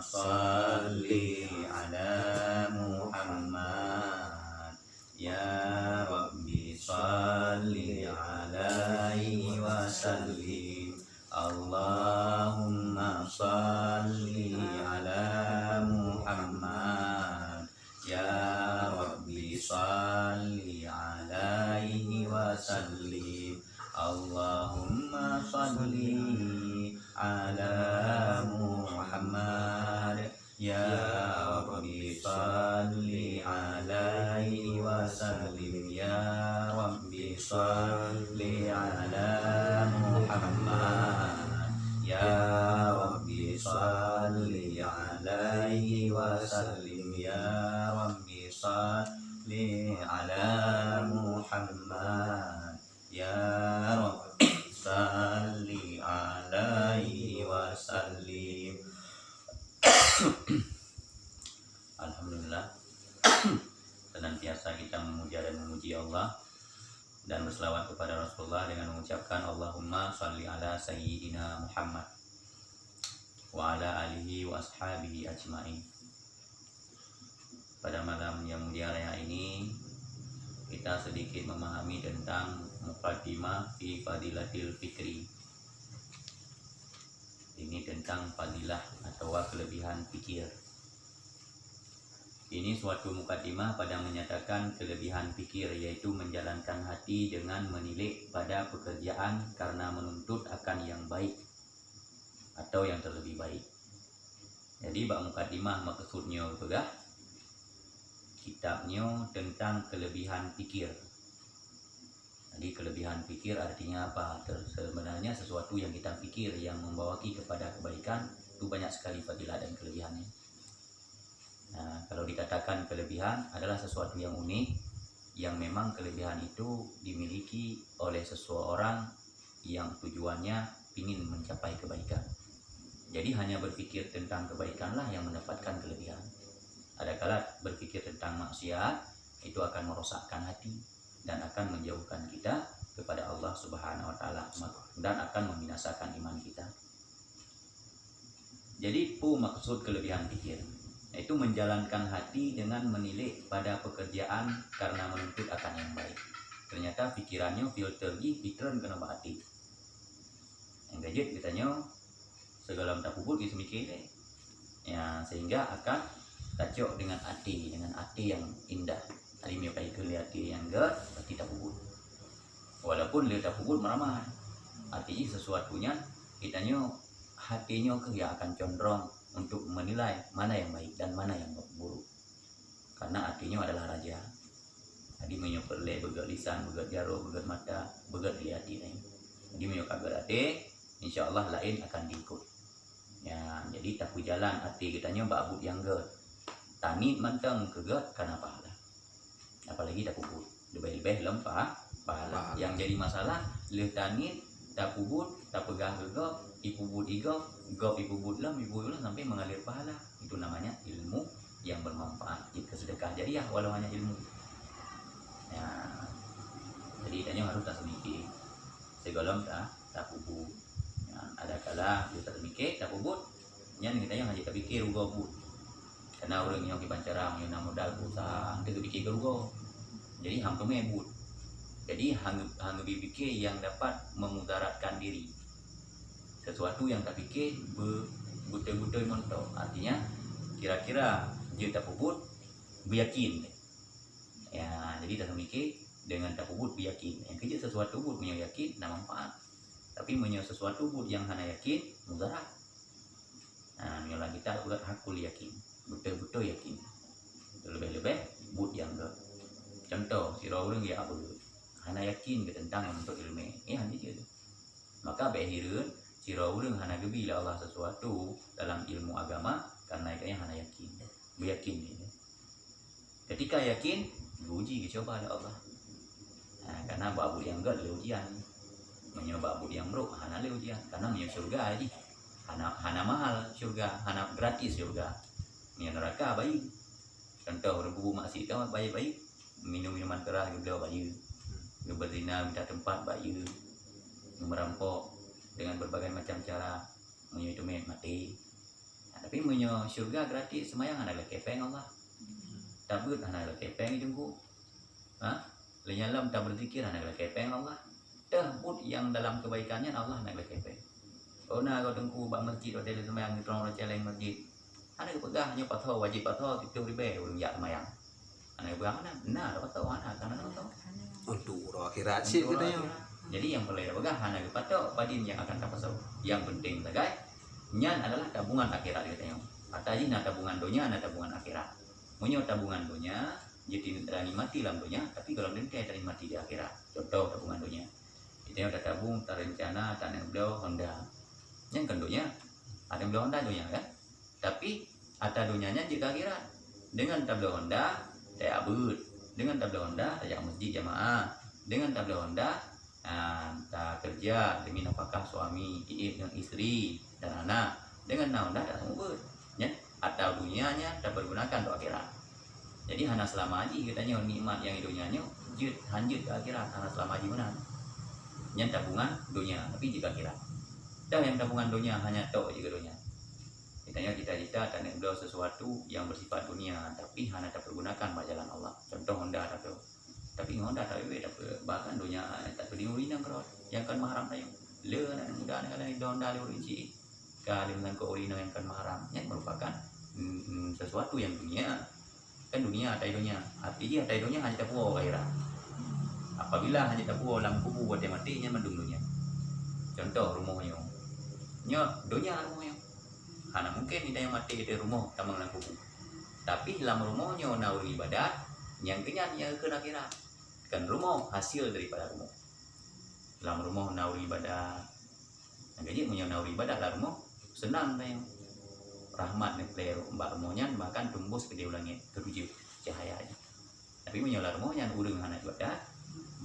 salli ala Muhammad. Ya Rabbi salli alaihi wa sallim. Allahumma salli ala Muhammad. Ya Rabbi salli alaihi wa sallim. Allahumma salli ala Muhammad. Ya Rabbi salli alaihi wa sallim. Ya Rabbi salli ala Muhammad. Ya Rabbi salli alaihi wa sallim. Ya Rabbi salli ala Muhammad. Ya Rabbi salli alaihi wa sallim. Alhamdulillah, senantiasa kita memuja dan memuji Allah dan berselawat kepada Rasulullah dengan mengucapkan Allahumma sholli ala sayyidina Muhammad wa ala alihi wa ashabihi ajma'in. Pada malam yang mulia raya ini kita sedikit memahami tentang muqaddimah fi fadilatil fikri. Ini tentang fadilah atau kelebihan fikir. Ini suatu mukaddimah pada menyatakan kelebihan fikir, yaitu menjalankan hati dengan menilik pada pekerjaan karena menuntut akan yang baik atau yang terlebih baik. Jadi bab mukaddimah maksudnya juga kitabnya tentang kelebihan fikir. Jadi kelebihan fikir artinya apa? Sebenarnya sesuatu yang kita fikir yang membawa kita kepada kebaikan itu banyak sekali fadilah dan kelebihannya. Nah, kalau dikatakan kelebihan adalah sesuatu yang unik, yang memang kelebihan itu dimiliki oleh seseorang yang tujuannya ingin mencapai kebaikan. Jadi hanya berpikir tentang kebaikanlah yang mendapatkan kelebihan. Adakala berpikir tentang maksiat, itu akan merosakkan hati dan akan menjauhkan kita kepada Allah Subhanahu wa taala dan akan membinasakan iman kita. Jadi maksud kelebihan pikir yaitu menjalankan hati dengan menilik pada pekerjaan karena menuntut akan yang baik. Ternyata pikirannya filter pikiran kena hati. Yang gadget katanya segala tak puput kita mikir ya, sehingga akan tacok dengan hati yang indah. Tadi menyukai kelihatan yang gak pasti tak puput. Walaupun dia tak puput meramah, artinya sesuatunya kitanya hatinya yang akan condong untuk menilai mana yang baik dan mana yang buruk. Karena hatinya adalah raja. Jadi menyukai begat lisan, begat jarum, begat mata, begat hati lain. Jadi menyukai berarti insya Allah lain akan diikut. Ya, jadi tapu jalan hati kitanya babut yang gak. Tani manteng kegat karena pahala. Apalagi tak puput. Lebih-lebih lempah pahala. Yang jadi masalah leh tani tak puput, tak pegang gegap, ipubut igap, gap ipubut lam sampai mengalir pahala. Itu namanya ilmu yang bermanfaat. Jika sedekah jariah walau hanya ilmu. Ya. Jadi tanya harus tak semikir. Segolong tak puput. Ya, ada kala dia tak semikir, tak puput. Yang kita yang hanya tak pikir uga puput. Karena orang yang kipancara punya modal usaha itu bikin kerugo. Jadi hang mebut. Jadi hang pikir yang dapat memudaratkan diri. Sesuatu yang tak pikir betul-betul montok. Artinya kira-kira dia tak puput beryakin. Ya, jadi tak mikir dengan tak puput beryakin. Yang kerja sesuatu pun punya yakin dan manfaat. Tapi punya sesuatu pun yang hanya yakin mudarat. Nah, nyolah kita udah hakul yakin. Betul-betul yakin. Lebih-lebih but yang ke contoh si orang dia apa hana yakin ke tentang untuk ilmu hanya gitu. Maka behireun si orang hana gebila Allah sesuatu dalam ilmu agama karena ikanya hana yakin beryakin gitu. Ketika yakin diuji dicoba oleh Allah. Nah, karena babu yang enggak le ujian menyoba babu yang bro hana le ujian karena punya surga aja hana mahal surga hana gratis surga. Yang neraka bayi. Contoh rebu maksiat kan bayi-bayi minum minuman keras gebel bayi. Berzina minta tempat bayi. Merampok dengan berbagai macam cara menyuitume mati. Nah, tapi punya syurga gratis semayang anak kepeng Allah. Tabut anak kepeng jengku. Lenyalam tak berzikir anak kepeng Allah. Tabut yang dalam kebaikannya Allah anak kepeng. Oh nah kau tengku bak masjid ada semayang di terong celeng masjid. Anak pegang hanya patho wajib patho itu ribe urang ya semayang. Anak pegang mana? Nah dapat tahu anak karena tahu. Untuk akhirat sih katanya. Jadi yang perlu pegang anak patho badin yang akan dapat tahu. Yang penting sebagai nyan adalah tabungan akhirat katanya. Ataji na tabungan dunia, na tabungan akhirat. Munyo tabungan dunia jadi nikmati dalam dunia, tapi kalau nanti ada nikmati di akhirat. Contoh tabungan dunia. Itu yang udah tabung terencana tanah beliau Honda. Yang kedua ada beliau Honda dunia kan. Tapi ada dunianya jika akhirat. Dengan tabel Honda saya abud. Dengan tabel Honda saya masjid jamaah. Dengan tabel Honda tak kerja demi nafkah suami, dengan istri dan anak. Dengan Honda tak sanggup. Ya, atau dunianya tak bergunakan untuk akhirat. Jadi hanya selama aja katanya nikmat yang dunianya lanjut ke akhirat hanya selama aja benar. Yang tabungan dunia tapi jika akhirat. Dan yang tabungan dunia hanya tok juga dunia. Kitanya cita-cita dan beliau sesuatu yang bersifat dunia tapi hanya tak pergunakan jalan Allah. Contoh Honda tapi Honda tapi bahkan dunia tak berdiri kerot yang kan mahram tayo. Le nak muda nak kalau Honda le rinci kali dengan ko urina yang kan mahram yang merupakan sesuatu yang dunia. Kan dunia ada dunia. Artinya ada dunia hanya tak puas akhirat. Apabila hanya tak puas dalam kubur buat matinya mendung dunia. Contoh rumahnya. Nya dunia rumahnya. Karena mungkin kita yang mati di rumah tamang dalam kubur. Tapi dalam rumahnya nauri ibadat yang kenyatnya ke akhirat. Kan rumah hasil daripada rumah. Dalam rumah nauri ibadat. Nah, jadi punya nauri ibadat dalam rumah senang tayang. Rahmat nih mbak rumahnya bahkan tembus ke dia langit ketujuh cahayanya. Tapi punya rumahnya urang anak ibadat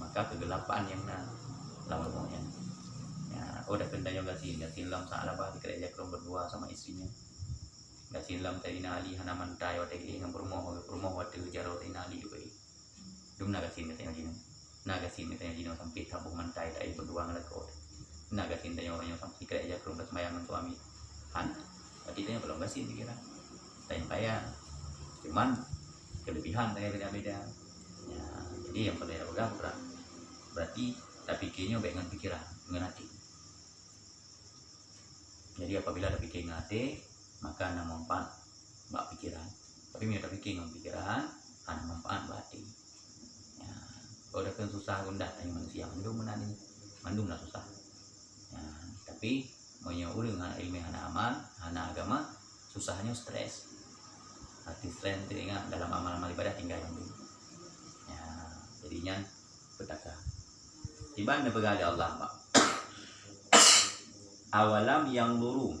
maka kegelapan yang dalam rumahnya. Udah kendanya gak silam salah bah dikerja kerong berdua sama istrinya. Gak silam tadi nali hanaman tayo tadi yang rumah waktu jaro tadi nali juga. Dum naga sin tanya jino. Naga sin tanya jino sampai tabung mantai tadi berdua ngelakot. Naga sin tanya orangnya sampai kerja kerong bersemayangan suami. Berarti tanya belum gasin dikira. Tanya payah. Cuman kelebihan tanya beda-beda. Ya, jadi yang berbeda berat. Berarti tak pikirnya dengan pikiran, dengan hati. Jadi apabila ada pikiran hati, maka ada manfaat mbak pikiran. Tapi bila ada pikiran pikiran, ada manfaat hati. Ya, kalau ada susah gundah tanya manusia, mandum lah susah. Ya, tapi punya urang ilmu hana amal, hana agama, susahnya stres. Hati stres teringat dalam amal-amal ibadah tinggal yang dulu. Ya, jadinya petaka. Tiba anda berada Allah Pak. Awalam yang luru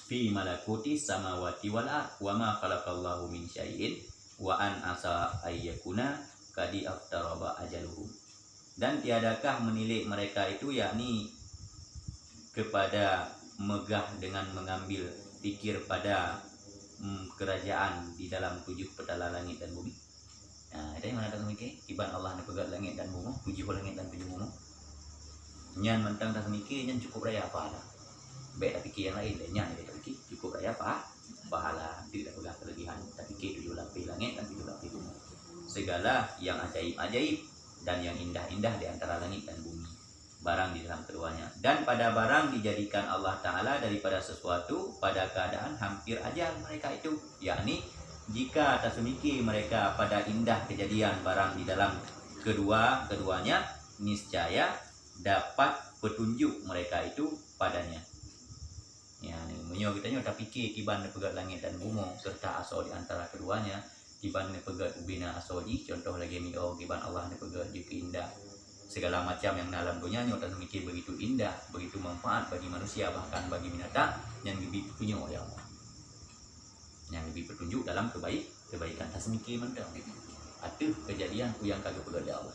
fi malakuti samawati wal ard wa ma khalaqallahu min syai'in wa an asa ayyakuna kadi aftaraba ajaluhum. Dan tiadakah menilik mereka itu yakni kepada megah dengan mengambil pikir pada kerajaan di dalam 7 petala langit dan bumi. Nah, itu yang mana tak mikir tiban Allah nak pegat langit dan bumi, 7 langit dan 7 bumi. Nyan mentang tak mikir nyan cukup raya pahala. Baik tak fikir yang lain, nyan dia tak fikir cukup raya pahala, tidak pegang kelebihan, tak fikir 7 lapis langit dan 7 lapis bumi. Segala yang ajaib-ajaib dan yang indah-indah di antara langit dan bumi. Barang di dalam keduanya. Dan pada barang dijadikan Allah Ta'ala daripada sesuatu pada keadaan hampir ajal mereka itu. Yakni jika tasmiki mereka pada indah kejadian barang di dalam keduanya niscaya dapat petunjuk mereka itu padanya. Ya, ini kita tak fikir tiban pegat langit dan bumi serta asal di antara keduanya. Tiban pegat ubina asali contoh lagi mio tiban Allah pegat juga indah. Segala macam yang dalam dunia tak mikir begitu indah, begitu manfaat bagi manusia bahkan bagi binatang yang lebih punya oleh Allah. Yang lebih petunjuk dalam kebaikan tak semikir mentang. Atuh kejadian yang kagak pegat Allah.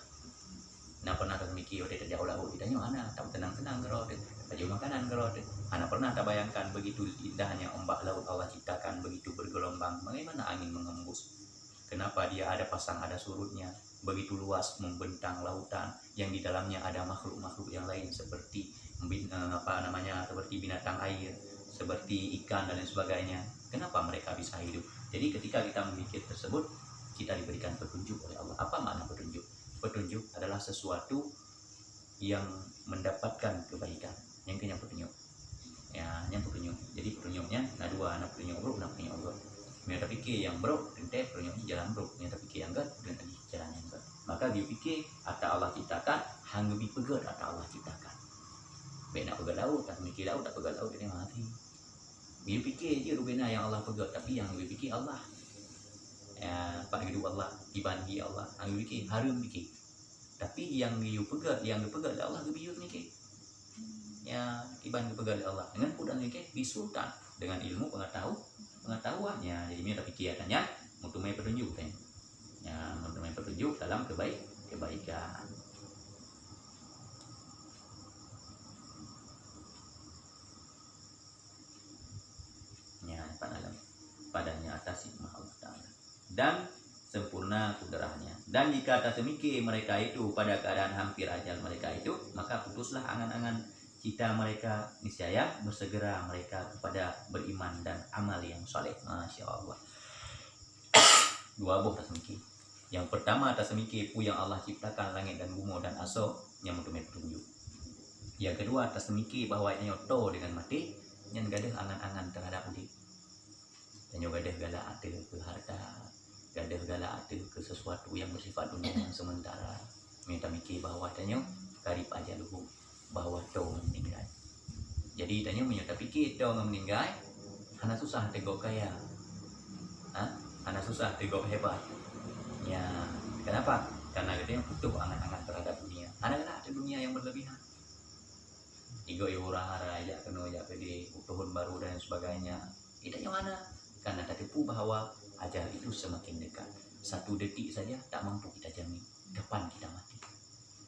Nah pernah tak mikir udah tidak olah ditanya mana tak tenang-tenang kerot baju makanan kerot anak pernah tak bayangkan begitu indahnya ombak laut Allah ciptakan begitu bergelombang bagaimana angin mengembus kenapa dia ada pasang ada surutnya begitu luas membentang lautan yang di dalamnya ada makhluk-makhluk yang lain seperti seperti binatang air seperti ikan dan lain sebagainya. Kenapa mereka bisa hidup? Jadi ketika kita memikir tersebut, kita diberikan petunjuk oleh Allah. Apa makna petunjuk? Petunjuk adalah sesuatu yang mendapatkan kebaikan. Yang kena petunjuk. Ya, yang petunjuk. Jadi petunjuknya nah dua, anak petunjuk bro, anak petunjuk bro. Mereka pikir yang bro, ente petunjuknya jalan bro. Mereka pikir yang enggak, dan tadi jalan yang enggak. Maka dia pikir ata Allah ciptakan, hang lebih pegat ata Allah ciptakan. Bena pegat laut, tak mikir laut, tak pegat laut, dia mati. Dia pikir je rubena yang Allah pegat, tapi yang lebih pikir Allah. Ya, pak hidup Allah, ibadi Allah, hang lebih pikir, harum pikir. Tapi yang dia pegat Allah lebih mikir. Ya, iban pegat Allah dengan mudah mikir disultan dengan ilmu pengetahuannya. Jadi dia pikirannya untuk main petunjuk kan. Ya, untuk main petunjuk dalam kebaikan. Ya, padanya atas hikmah Allah Ta'ala dan sempurna kudrahnya. Dan jika tak semikir mereka itu pada keadaan hampir ajal mereka itu, maka putuslah angan-angan cita mereka, niscaya bersegera mereka kepada beriman dan amal yang saleh. Masya Allah. Dua buah tak semikir. Yang pertama tak semikir pu yang Allah ciptakan langit dan bumi dan aso yang mentumai petunjuk. Yang kedua tak semikir bahwa ini nyoto dengan mati yang gadah angan-angan terhadap diri. Dan juga gadah gala ada ke harta, gadah gala ada ke sesuatu yang bersifat dunia yang sementara. Minta mikir bahwa tanya karib aja luhu bahwa tau meninggal. Jadi tanya menyata pikir tau meninggal, hana susah tegok kaya, hana susah tegok hebat. Ya, kenapa? Karena katanya butuh angan-angan terhadap dunia. Ada dunia yang berlebihan. Igo orang aja kena aja di tahun baru dan sebagainya. Idanya mana? Karena tertipu bahwa ajal itu semakin dekat. 1 detik saja tak mampu kita jamin kapan kita mati.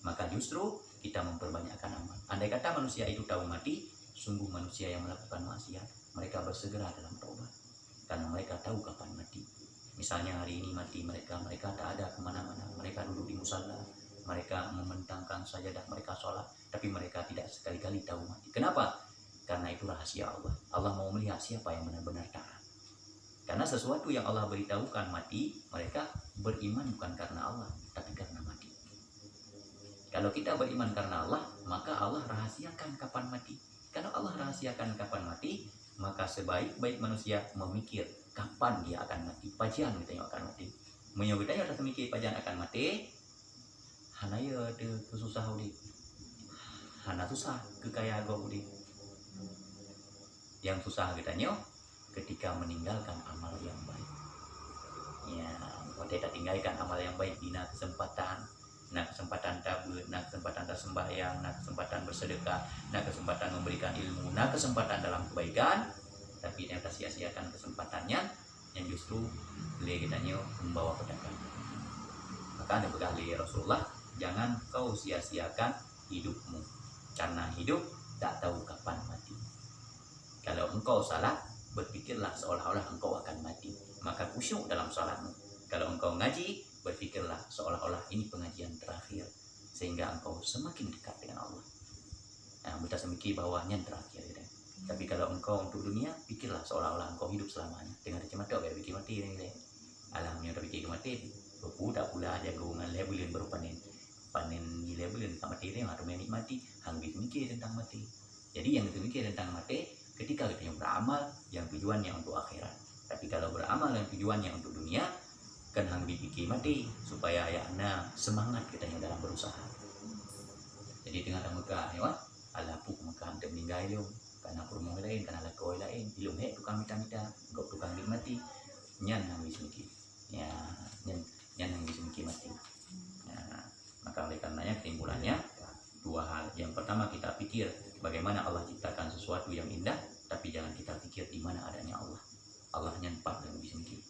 Maka justru kita memperbanyakkan amal. Andai kata manusia itu tahu mati, sungguh manusia yang melakukan maksiat, mereka bersegera dalam taubat. Karena mereka tahu kapan mati. Misalnya hari ini mati mereka tak ada kemana-mana. Mereka duduk di musala, mereka membentangkan sajadah, mereka sholat, tapi mereka tidak sekali-kali tahu mati. Kenapa? Karena itu rahasia Allah. Allah mau melihat siapa yang benar-benar taat. Karena sesuatu yang Allah beritahukan mati, mereka beriman bukan karena Allah, tapi karena mati. Kalau kita beriman karena Allah, maka Allah rahasiakan kapan mati. Kalau Allah rahasiakan kapan mati, maka sebaik-baik manusia memikir kapan dia akan mati. Pajian kita yang akan mati. Menyebut kita harus memikir pajian akan mati. Hana ya ada kesusah udi. Hana susah kekaya agak udi. Yang susah katanya ketika meninggalkan amal yang baik. Ya, kita tinggalkan amal yang baik dina kesempatan. Nak kesempatan tabut, nak kesempatan tersembahyang, nak kesempatan bersedekah, nak kesempatan memberikan ilmu, nak kesempatan dalam kebaikan, tapi ternyata sia-siakan kesempatannya yang justru beliau kitanya membawa petaka. Maka ada bekali Rasulullah, jangan kau sia-siakan hidupmu, karena hidup tak tahu kapan mati. Kalau engkau salah, berpikirlah seolah-olah engkau akan mati, maka khusyuk dalam salatmu. Kalau engkau ngaji, berpikirlah seolah-olah ini pengajian terakhir, sehingga engkau semakin dekat dengan Allah. Nah, kita semikir bahwa yang terakhir gitu. Tapi kalau engkau untuk dunia, pikirlah seolah-olah engkau hidup selamanya. Dengan kacamata kayak pikir mati ini. Alamnya udah pikir mati. Budak pula aja gabungan labelin baru panen di labelin tak mati ini atau menikmati, hangis mikir tentang mati. Jadi yang kita mikir tentang mati, ketika kita yang beramal yang tujuannya untuk akhirat. Tapi kalau beramal yang tujuannya untuk dunia, kan hang dipikir mati supaya ayahna semangat kita yang dalam berusaha. Jadi dengan Mekah ya, ala puk Mekah untuk meninggal ilmu karena kurma lain, karena lakoi lain, ilmu hek tukang mita-mita, gak tukang mati, nyan hang mikir, ya nyan hang mikir mati. Ya, maka oleh karenanya kesimpulannya dua hal. Yang pertama kita pikir bagaimana Allah ciptakan sesuatu yang indah, tapi jangan kita pikir di mana adanya Allah. Allah nyempat dan bisa mikir.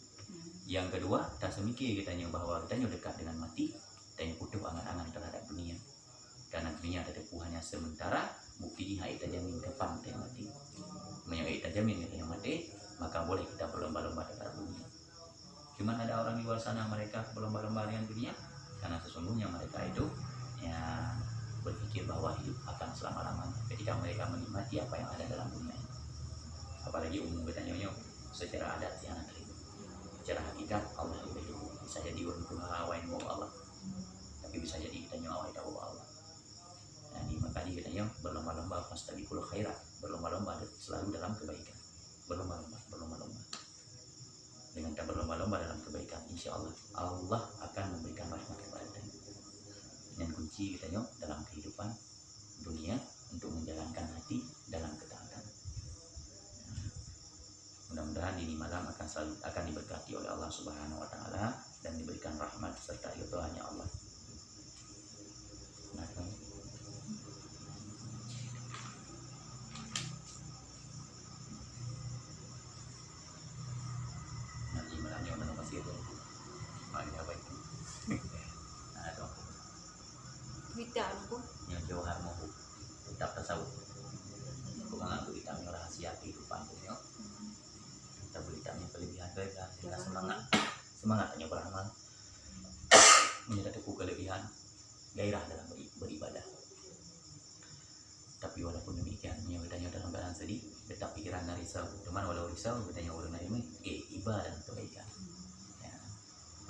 Yang kedua, tak semikir kitanya bahwa kitanya dekat dengan mati, kitanya butuh angan-angan terhadap dunia. Karena dunia ada hanya sementara, bukti hai tak jamin kapan kita mati. Menyai tak jamin kita mati, maka boleh kita berlomba-lomba terhadap dunia. Cuman ada orang di luar sana mereka berlomba-lomba dengan dunia, karena sesungguhnya mereka itu ya berpikir bahwa hidup akan selama-lamanya ketika mereka menikmati apa yang ada dalam dunia ini. apalagi umum katanya nyo secara adat ya anak itu, secara hakikat Allah itu bisa jadi urang kumaha wae mau Allah, tapi bisa jadi kita nyawa itu Allah. Nah, di makanya kita nyo berlomba-lomba fastabiqul khairat, berlomba-lomba selalu dalam kebaikan, berlomba-lomba dengan kita berlomba-lomba dalam kebaikan, insya Allah Allah akan memberikan rahmat kepada kita. Dan kunci kita nyo dalam kehidupan dunia untuk menjalankan hati dalam ketaatan. Mudah-mudahan ini malam akan diberkati oleh Allah Subhanahu wa taala dan diberikan rahmat serta ridhonya Allah. Nah, nanti malamnya udah masih itu. Malamnya apa itu? Nah, itu Wita ano po? yang jauhar mau tetap tasawuf. Aku mengaku kita rahasia kehidupan dunia. Kita beritanya kelebihan kita sehingga semangatnya beramal menjadi teguh kelebihan gairah dalam beribadah. Tapi walaupun demikian nyatanya dalam keadaan sedih tetap pikiran risau, cuman walau risau katanya orang lain ibadah dan kebaikan ya.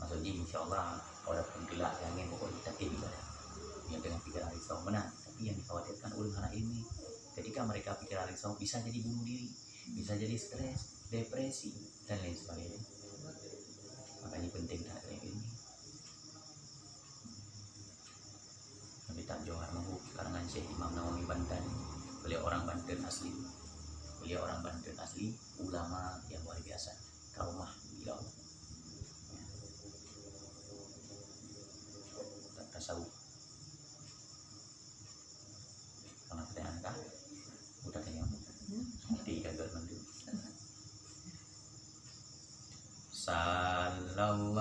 Maksudnya insya Allah walaupun gelap yang pokoknya kita ibadah ya, dengan pikiran risau menang. Tapi yang dikhawatirkan ulun anak ini ketika mereka pikiran risau bisa jadi bunuh diri, bisa jadi stres, depresi dan lain sebagainya. Makanya penting tak kayak ini. Nabi tak Johar Mahub karangan Syekh Imam Nawawi Banten. Beliau orang Banten asli. Ulama yang luar biasa. Kaumah bila Allah. Tak tasawuf. Karena pertanyaan kah? Udah tanya. Nanti gagal nanti. Sallallahu